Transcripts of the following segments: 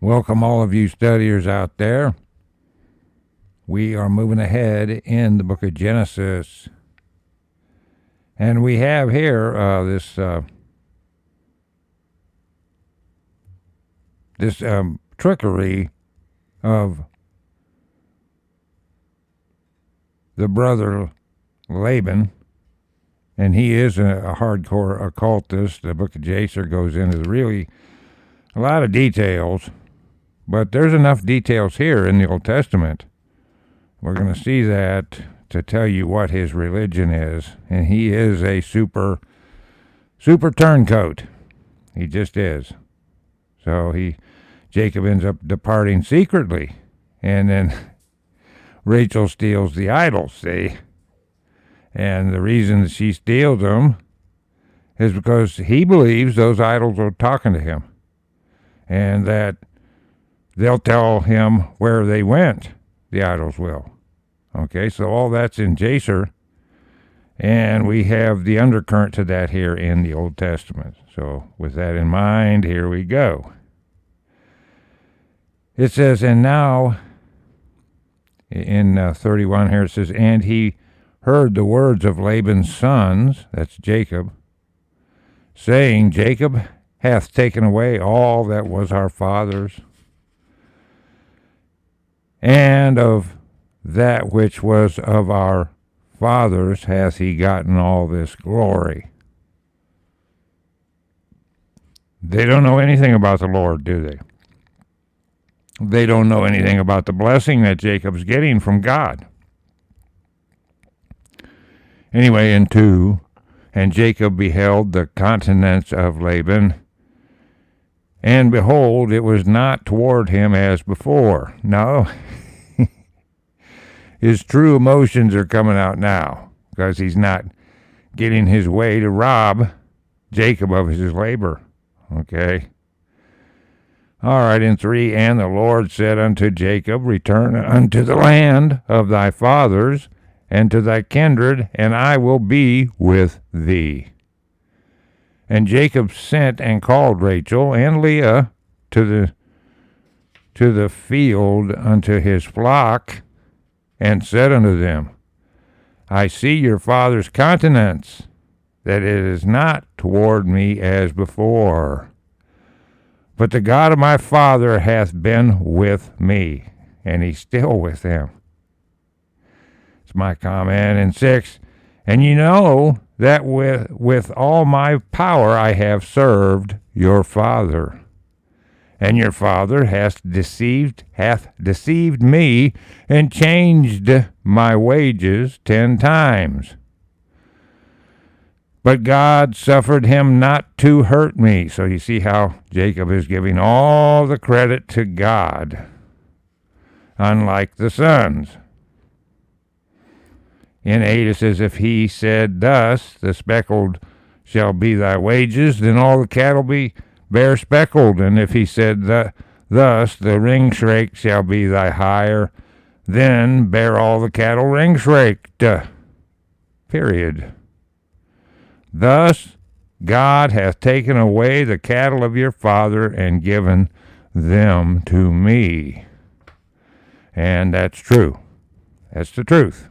Welcome, all of you studiers out there. We are moving ahead in the book of Genesis. And we have here this trickery of the brother Laban. And he is a hardcore occultist. The book of Gensis goes into really a lot of details. But there's enough details here in the Old Testament. We're going to see that to tell you what his religion is. And he is a super turncoat. He just is. So Jacob ends up departing secretly. And then Rachel steals the idols, see? And the reason that she steals them is because he believes those idols are talking to him. And that they'll tell him where they went, the idols will. Okay, so all that's in Gensis, and we have the undercurrent to that here in the Old Testament. So with that in mind, here we go. It says, and now, in 31 here it says, and he heard the words of Laban's sons, that's Jacob, saying, Jacob hath taken away all that was our father's, and of that which was of our fathers hath he gotten all this glory. They don't know anything about the Lord, do they? They don't know anything about the blessing that Jacob's getting from God. Anyway, in 2, and Jacob beheld the countenance of Laban, and behold, it was not toward him as before. No, his true emotions are coming out now, because he's not getting his way to rob Jacob of his labor. Okay? All right, in 3, and the Lord said unto Jacob, return unto the land of thy fathers, and to thy kindred, and I will be with thee. And Jacob sent and called Rachel and Leah to the field unto his flock, and said unto them, I see your father's countenance, that it is not toward me as before. But the God of my father hath been with me, and he's still with him. It's my comment. In 6, and you know that with all my power I have served your father. And your father hath deceived me, and changed my wages 10 times. But God suffered him not to hurt me. So you see how Jacob is giving all the credit to God, unlike the sons. In 8 it says, if he said thus, the speckled shall be thy wages, then all the cattle be bare speckled. And if he said thus, the ring-shrake shall be thy hire, then bear all the cattle ring-shraked. Period. Thus God hath taken away the cattle of your father, and given them to me. And that's true. That's the truth.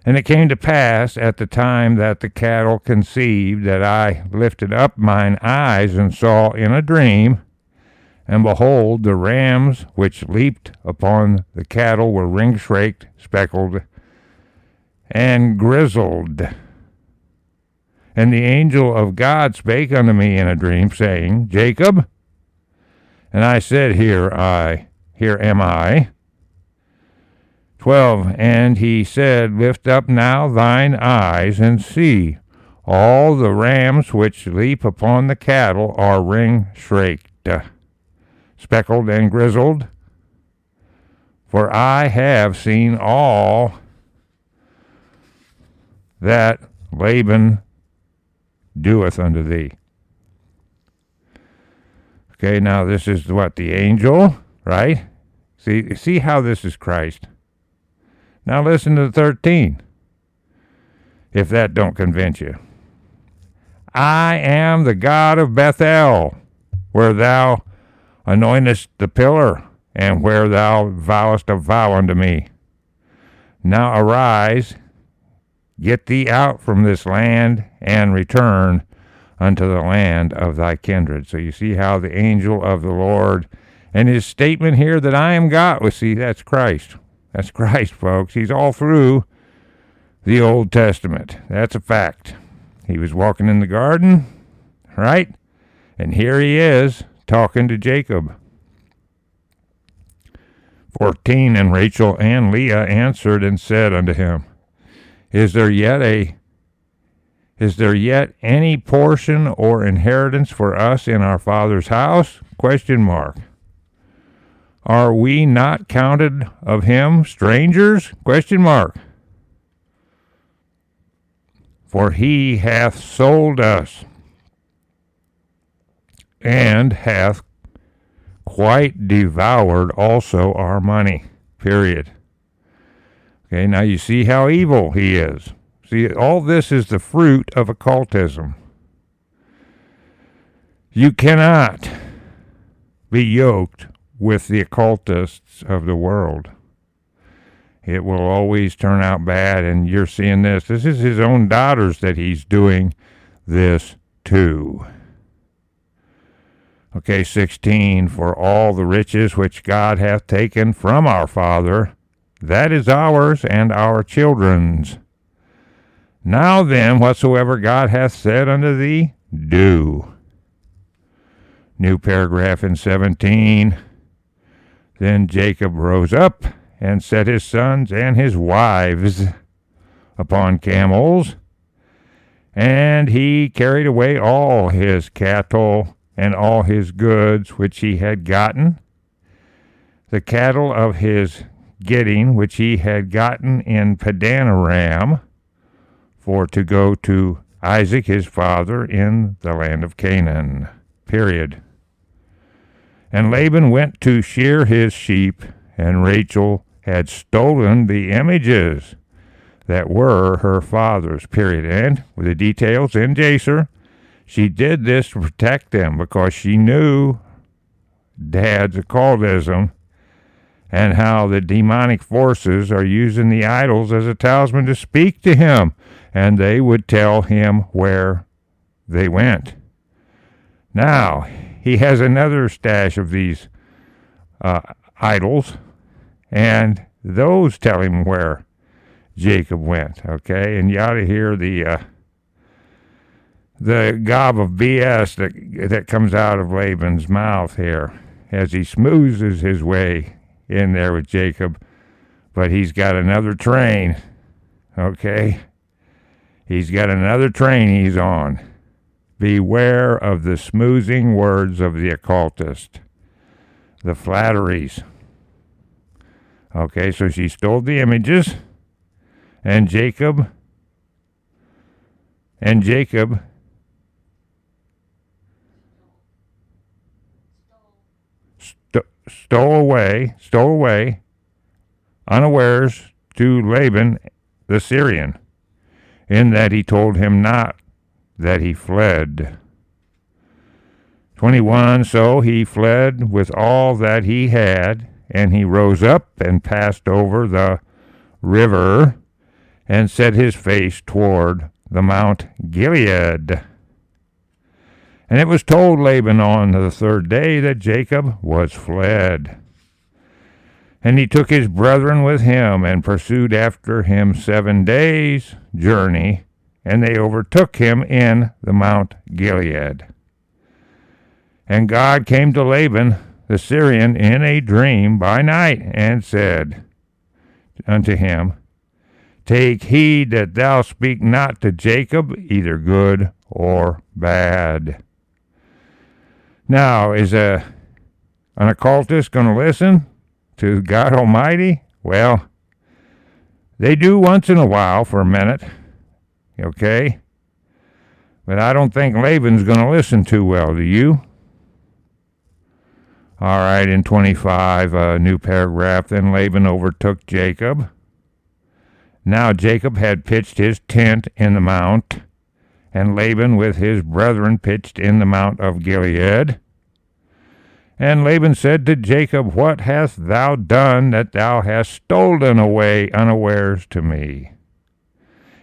And it came to pass at the time that the cattle conceived, that I lifted up mine eyes and saw in a dream, and behold, the rams which leaped upon the cattle were ring-shraked, speckled, and grizzled. And the angel of God spake unto me in a dream, saying, Jacob? And I said, here am I. 12, and he said, lift up now thine eyes, and see, all the rams which leap upon the cattle are ring-shraked, speckled and grizzled. For I have seen all that Laban doeth unto thee. Okay, now this is what? The angel, right? See how this is Christ. Now listen to 13, if that don't convince you. I am the God of Bethel, where thou anointest the pillar, and where thou vowest a vow unto me. Now arise, get thee out from this land, and return unto the land of thy kindred. So you see how the angel of the Lord, and his statement here that I am God, well, see, that's Christ. That's Christ, folks. He's all through the Old Testament. That's a fact. He was walking in the garden, right? And here he is talking to Jacob. 14, and Rachel and Leah answered and said unto him, Is there yet any portion or inheritance for us in our father's house? ? Are we not counted of him strangers? ? For he hath sold us, and hath quite devoured also our money. Period. Okay, now you see how evil he is. See, all this is the fruit of occultism. You cannot be yoked with the occultists of the world. It will always turn out bad, and you're seeing this. This is his own daughters that he's doing this to. Okay, 16, for all the riches which God hath taken from our father, that is ours and our children's. Now then, whatsoever God hath said unto thee, do. New paragraph in 17. Then Jacob rose up and set his sons and his wives upon camels, and he carried away all his cattle and all his goods which he had gotten, the cattle of his getting which he had gotten in Padanaram, for to go to Isaac his father in the land of Canaan. Period. And Laban went to shear his sheep, and Rachel had stolen the images that were her father's. Period. And with the details in Jaser, she did this to protect them because she knew Dad's occultism and how the demonic forces are using the idols as a talisman to speak to him, and they would tell him where they went. Now, he has another stash of these idols, and those tell him where Jacob went, okay? And you ought to hear the gob of BS that comes out of Laban's mouth here as he smoozes his way in there with Jacob. But he's got another train, okay? He's got another train he's on. Beware of the smoozing words of the occultist, the flatteries. Okay, so she stole the images, and Jacob stole away unawares to Laban the Syrian, in that he told him not that he fled. 21, so he fled with all that he had, and he rose up and passed over the river and set his face toward the Mount Gilead. And it was told Laban on the third day that Jacob was fled. And he took his brethren with him and pursued after him 7 days' journey, and they overtook him in the Mount Gilead. And God came to Laban the Syrian in a dream by night, and said unto him, Take heed that thou speak not to Jacob either good or bad. Now, is an occultist going to listen to God Almighty? Well, they do once in a while for a minute, okay? But I don't think Laban's going to listen too well, do you? All right, in 25, a new paragraph. Then Laban overtook Jacob. Now Jacob had pitched his tent in the mount, and Laban with his brethren pitched in the Mount of Gilead. And Laban said to Jacob, What hast thou done that thou hast stolen away unawares to me,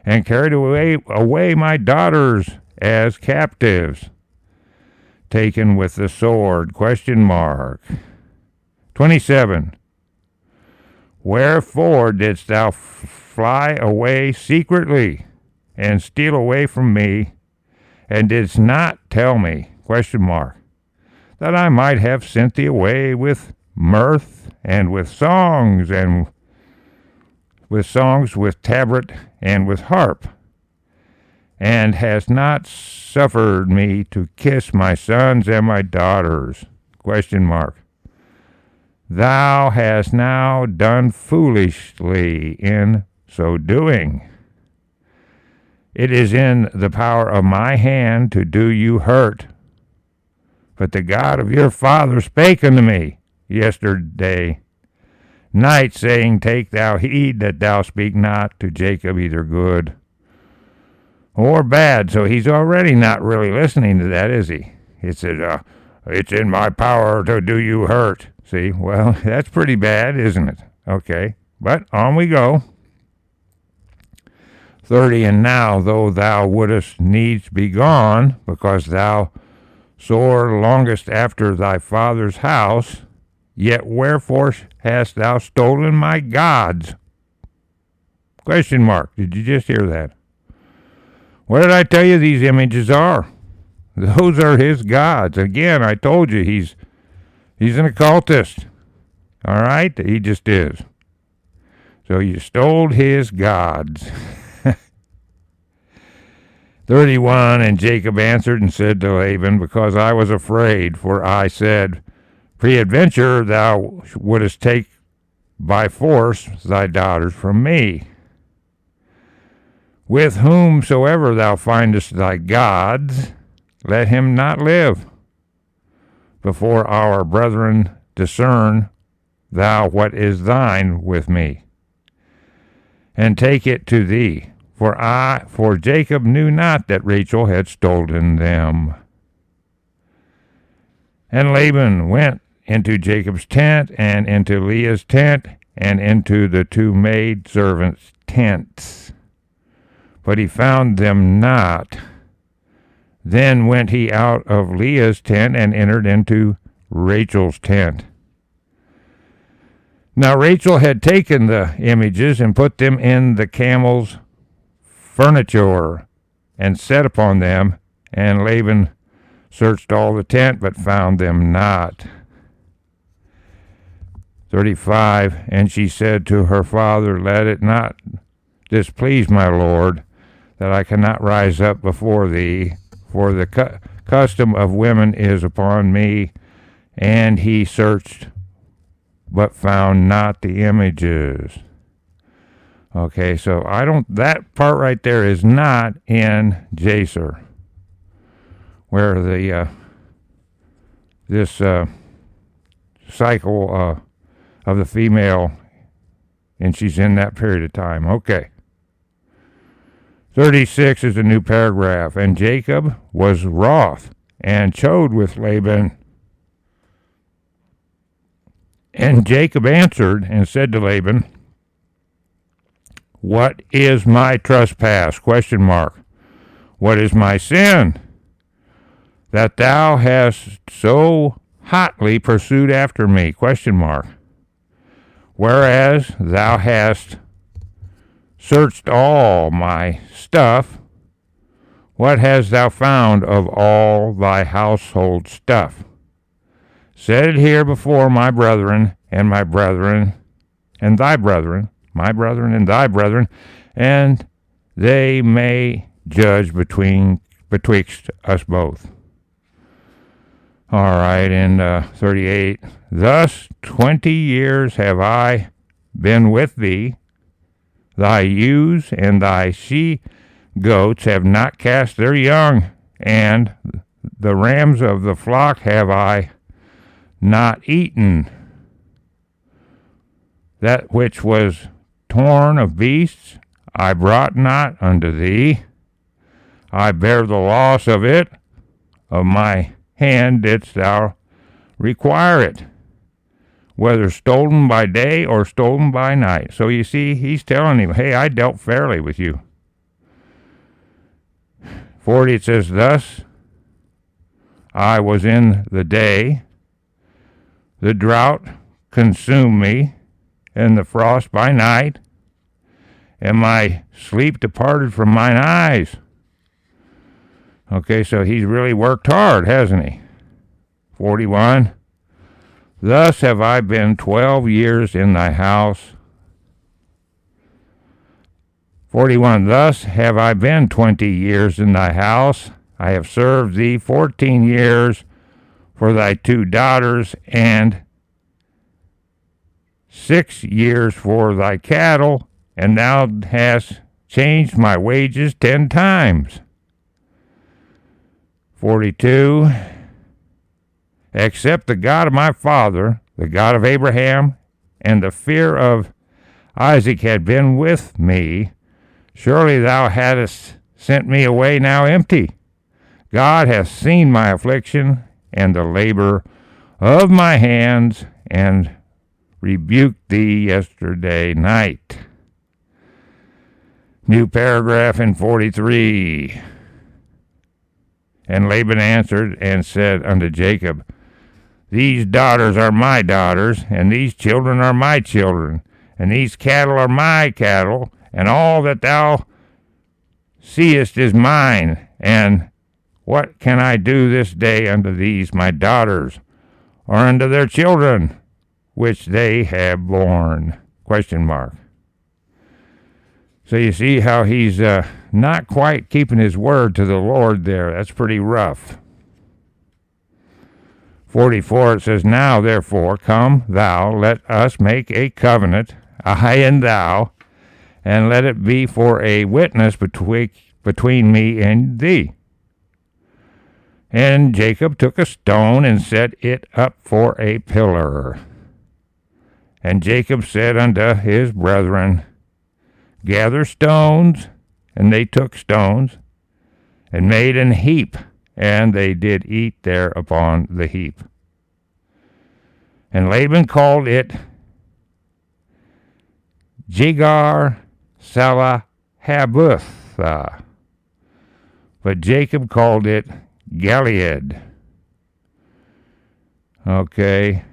and carried away my daughters as captives, taken with the sword? 27. Wherefore didst thou fly away secretly, and steal away from me, and didst not tell me? That I might have sent thee away with mirth, and with songs, with tabret, and with harp, and hast not suffered me to kiss my sons and my daughters? Thou hast now done foolishly in so doing. It is in the power of my hand to do you hurt. But the God of your father spake unto me yesterday night, saying, Take thou heed that thou speak not to Jacob either good or bad. So he's already not really listening to that, is he? He said, it's in my power to do you hurt. See, well, that's pretty bad, isn't it? Okay, but on we go. 30, and now, though thou wouldest needs be gone, because thou sore longest after thy father's house, yet wherefore hast thou stolen my gods? Did you just hear that? What did I tell you these images are? Those are his gods. Again, I told you he's an occultist. All right? He just is. So you stole his gods. 31, and Jacob answered and said to Laban, Because I was afraid, for I said, Peradventure thou wouldest take by force thy daughters from me. With whomsoever thou findest thy gods, let him not live. Before our brethren discern thou what is thine with me, and take it to thee. For Jacob knew not that Rachel had stolen them. And Laban went into Jacob's tent, and into Leah's tent, and into the two maidservants' tents. But he found them not. Then went he out of Leah's tent, and entered into Rachel's tent. Now Rachel had taken the images, and put them in the camel's furniture, and set upon them, and Laban searched all the tent, but found them not. 35, and she said to her father, Let it not displease my lord, that I cannot rise up before thee, for the custom of women is upon me. And he searched, but found not the images. Okay, so that part right there is not in Jacer, where this cycle of the female, and she's in that period of time. Okay. 36 is a new paragraph. And Jacob was wroth, and chode with Laban. And Jacob answered and said to Laban, What is my trespass? What is my sin? That thou hast so hotly pursued after me? Whereas thou hast searched all my stuff, what hast thou found of all thy household stuff? Set it here before my brethren, and my brethren, and thy brethren, my brethren and thy brethren, and they may judge betwixt us both. All right, in 38, Thus 20 years have I been with thee. Thy ewes and thy she-goats have not cast their young, and the rams of the flock have I not eaten. That which was torn of beasts I brought not unto thee. I bear the loss of it. Of my hand didst thou require it, whether stolen by day or stolen by night. So you see, he's telling him, hey, I dealt fairly with you. 40, it says, thus I was in the day, the drought consumed me, and the frost by night, and my sleep departed from mine eyes. Okay, so he's really worked hard, hasn't he? 41, thus have I been 12 years in thy house. 41, thus have I been 20 years in thy house. I have served thee 14 years for thy 2 daughters, and 6 years for thy cattle, and thou hast changed my wages 10 times. 42, except the God of my father, the God of Abraham, and the fear of Isaac had been with me, surely thou hadst sent me away now empty. God hath seen my affliction and the labor of my hands, and rebuked thee yesterday night. New paragraph in 43. And Laban answered and said unto Jacob, these daughters are my daughters, and these children are my children, and these cattle are my cattle, and all that thou seest is mine. And what can I do this day unto these my daughters, or unto their children, which they have borne? Question mark. So you see how he's not quite keeping his word to the Lord there. That's pretty rough. 44, it says, now therefore come thou, let us make a covenant, I and thou, and let it be for a witness between me and thee. And Jacob took a stone and set it up for a pillar. And Jacob said unto his brethren, gather stones. And they took stones, and made an heap, and they did eat there upon the heap. And Laban called it Jegar Salahabuth, but Jacob called it Gilead. Okay.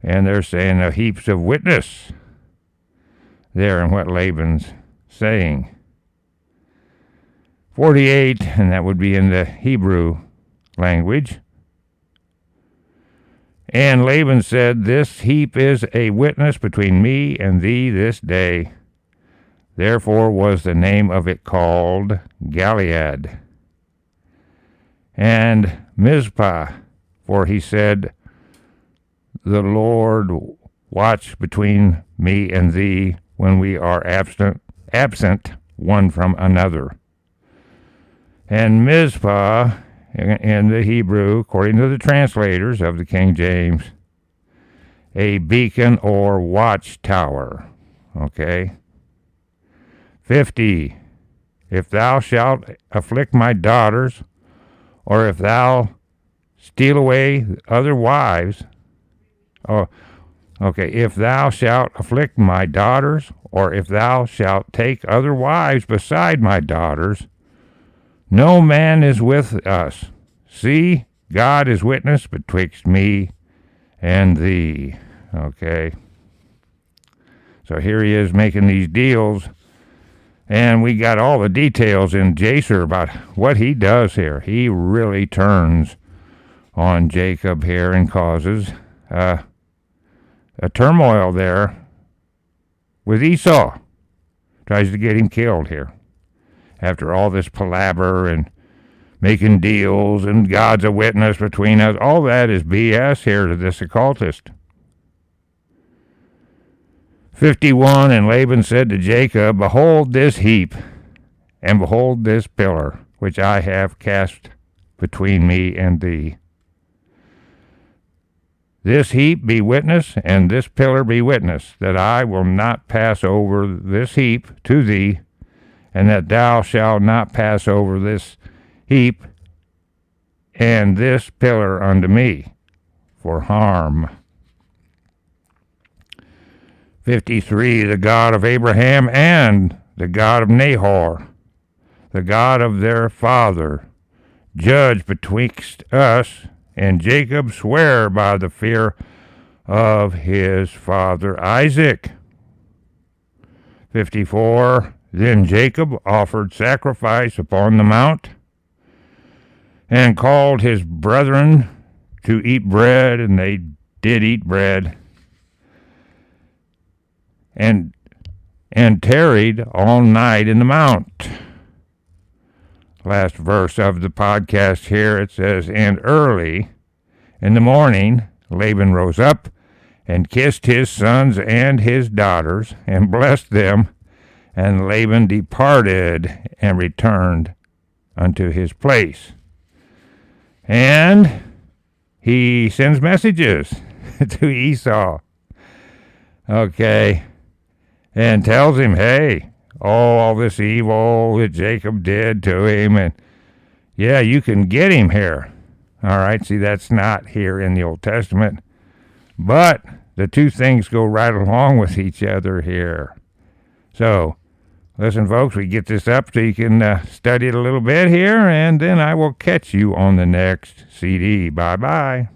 And they're saying the heaps of witness there in what Laban's saying. 48, and that would be in the Hebrew language. And Laban said, this heap is a witness between me and thee this day. Therefore was the name of it called Gilead. And Mizpah, for he said, the Lord watch between me and thee when we are absent one from another. And Mizpah, in the Hebrew, according to the translators of the King James, a beacon or watchtower. Okay. 50, if thou shalt afflict my daughters, or if thou steal away other wives, if thou shalt afflict my daughters, or if thou shalt take other wives beside my daughters, no man is with us. See, God is witness betwixt me and thee. Okay. So here he is making these deals, and we got all the details in Jacer about what he does here. He really turns on Jacob here and causes a turmoil there with Esau. Tries to get him killed here. After all this palaver and making deals and God's a witness between us, all that is BS here to this occultist. 51, and Laban said to Jacob, behold this heap, and behold this pillar, which I have cast between me and thee. This heap be witness, and this pillar be witness, that I will not pass over this heap to thee, and that thou shalt not pass over this heap and this pillar unto me for harm. 53, the God of Abraham and the God of Nahor, the God of their father, judge betwixt us, and Jacob swear by the fear of his father Isaac. 54, then Jacob offered sacrifice upon the mount, and called his brethren to eat bread, and they did eat bread, and tarried all night in the mount. Last verse of the podcast here, it says, and early in the morning Laban rose up and kissed his sons and his daughters, and blessed them, and Laban departed and returned unto his place. And he sends messages to Esau, okay, and tells him, hey, all this evil that Jacob did to him, and yeah, you can get him here. All right, see, that's not here in the Old Testament, but the two things go right along with each other here. So, listen, folks, we get this up so you can study it a little bit here, and then I will catch you on the next CD. Bye-bye.